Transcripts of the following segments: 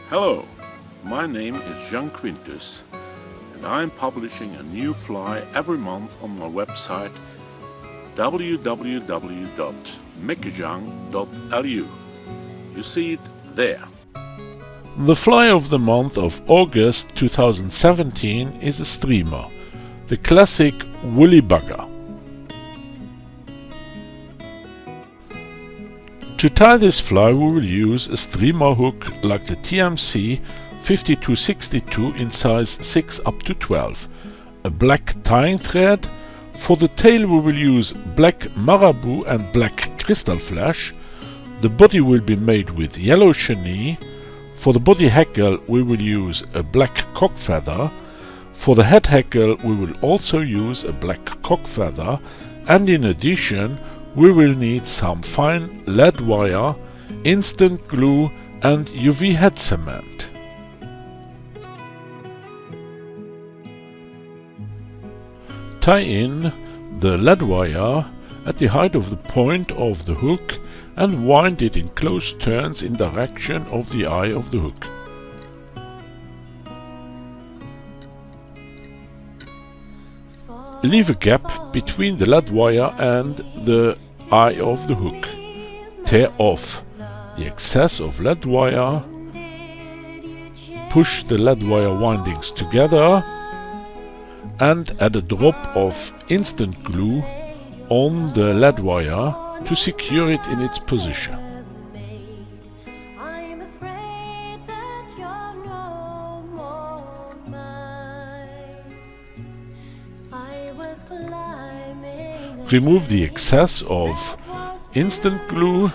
Hello, my name is Jean Quintus and I am publishing a new fly every month on my website www.meckejang.lu. You see it there. The fly of the month of August 2017 is a streamer, the classic woolly bugger. To tie this fly we will use a streamer hook like the TMC 5262 in size 6 up to 12, a black tying thread. For the tail we will use black marabou and black crystal flash. The body will be made with yellow chenille. For the body hackle we will use a black cock feather. For the head hackle we will also use a black cock feather, and in addition we will need some fine lead wire, instant glue and UV head cement. Tie in the lead wire at the height of the point of the hook and wind it in close turns in direction of the eye of the hook. Leave a gap between the lead wire and the eye of the hook. Tear off the excess of lead wire. Push the lead wire windings together and add a drop of instant glue on the lead wire to secure it in its position. Remove the excess of instant glue .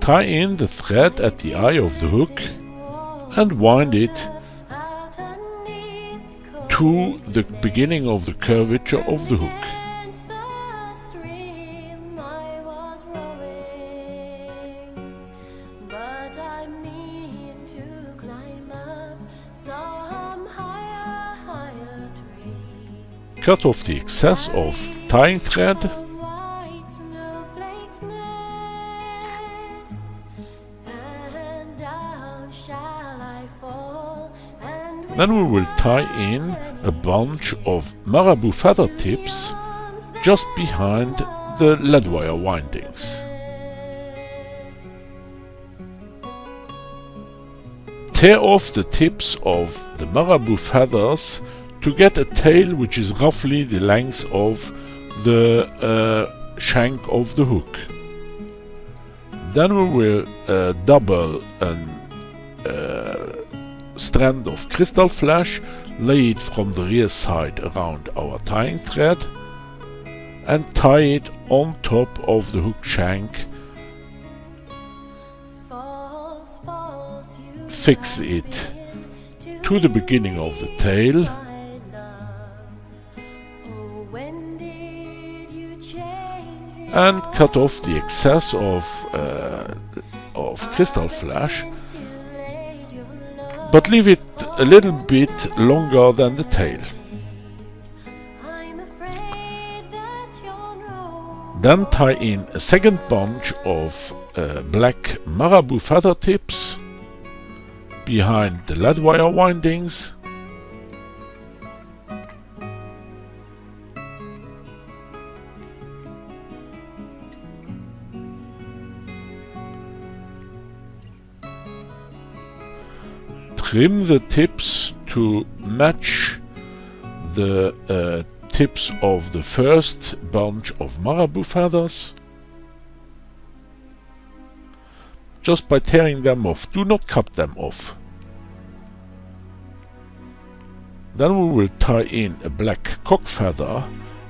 Tie in the thread at the eye of the hook and wind it to the beginning of the curvature of the hook. Cut off the excess of tying thread . Then we will tie in a bunch of marabou feather tips just behind the lead wire windings. Tear off the tips of the marabou feathers to get a tail which is roughly the length of the shank of the hook. Then we will double a strand of crystal flash, lay it from the rear side around our tying thread and tie it on top of the hook shank. Fix it to the beginning of the tail . And cut off the excess of crystal flash, but leave it a little bit longer than the tail. Then tie in a second bunch of black marabou feather tips behind the lead wire windings . Trim the tips to match the tips of the first bunch of marabou feathers, just by tearing them off. Do not cut them off. Then we will tie in a black cock feather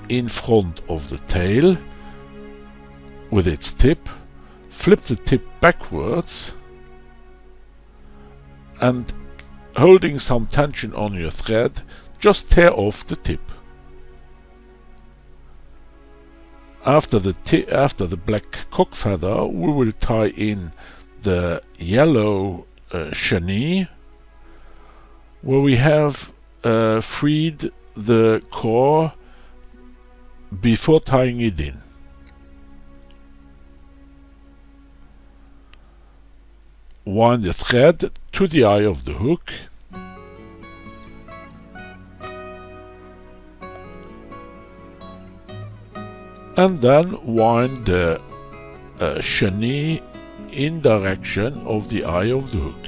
in front of the tail with its tip. Flip the tip backwards and, holding some tension on your thread, just tear off the tip. After the black cock feather we will tie in the yellow chenille, where we have freed the core before tying it in. Wind the thread to the eye of the hook and then wind the chenille in direction of the eye of the hook.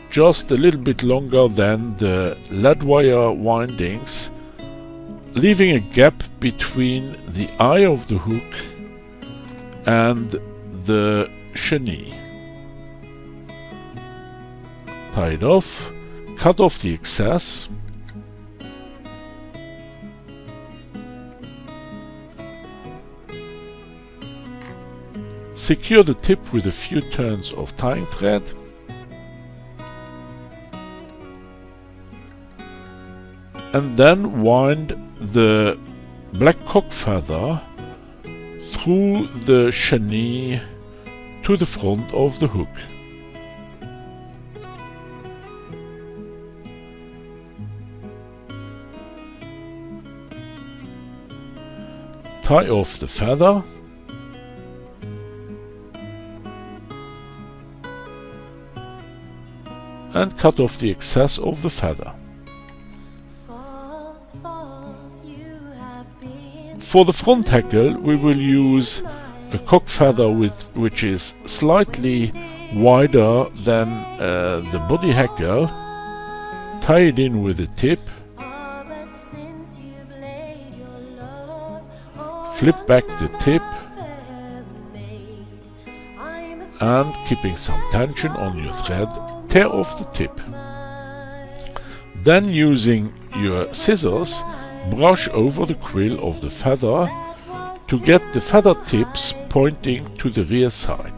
Just a little bit longer than the lead wire windings, leaving a gap between the eye of the hook and the chenille. Tie it off, cut off the excess, secure the tip with a few turns of tying thread, and then wind the black cock feather through the chenille to the front of the hook. Tie off the feather and cut off the excess of the feather. For the front hackle we will use a cock feather which is slightly wider than the body hackle. Tie it in with a tip, flip back the tip, and keeping some tension on your thread, tear off the tip. Then using your scissors, brush over the quill of the feather to get the feather tips pointing to the rear side.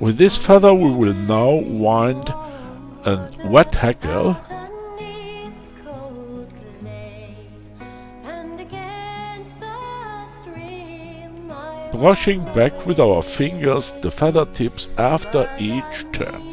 With this feather we will now wind a wet hackle brushing back with our fingers the feather tips after each turn.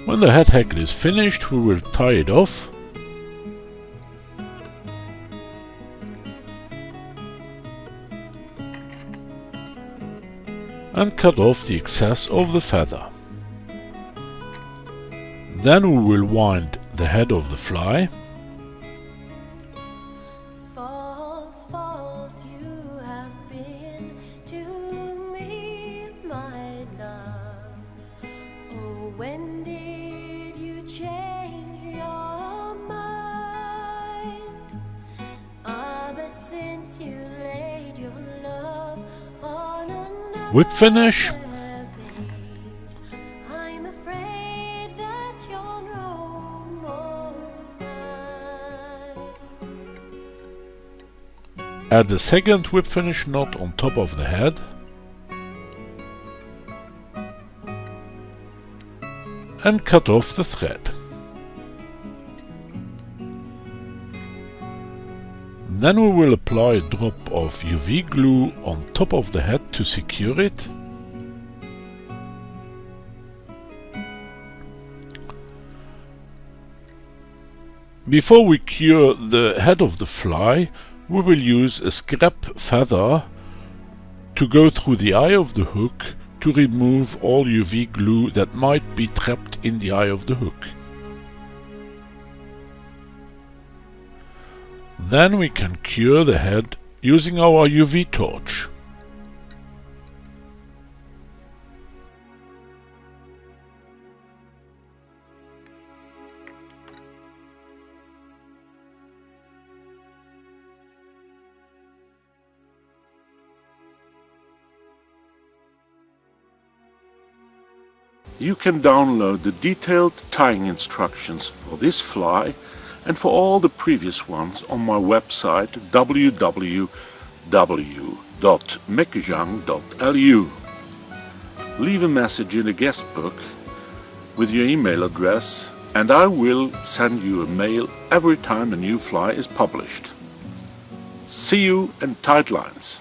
When the head hackle is finished, we will tie it off and cut off the excess of the feather. Then we will wind the head of the fly whip finish, add the second whip finish knot on top of the head and cut off the thread. Then we will apply a drop of UV glue on top of the head to secure it. Before we cure the head of the fly, we will use a scrap feather to go through the eye of the hook to remove all UV glue that might be trapped in the eye of the hook. Then we can cure the head using our UV torch. You can download the detailed tying instructions for this fly and for all the previous ones on my website www.meckejang.lu. Leave a message in the guest book with your email address and I will send you a mail every time a new fly is published. See you in tight lines.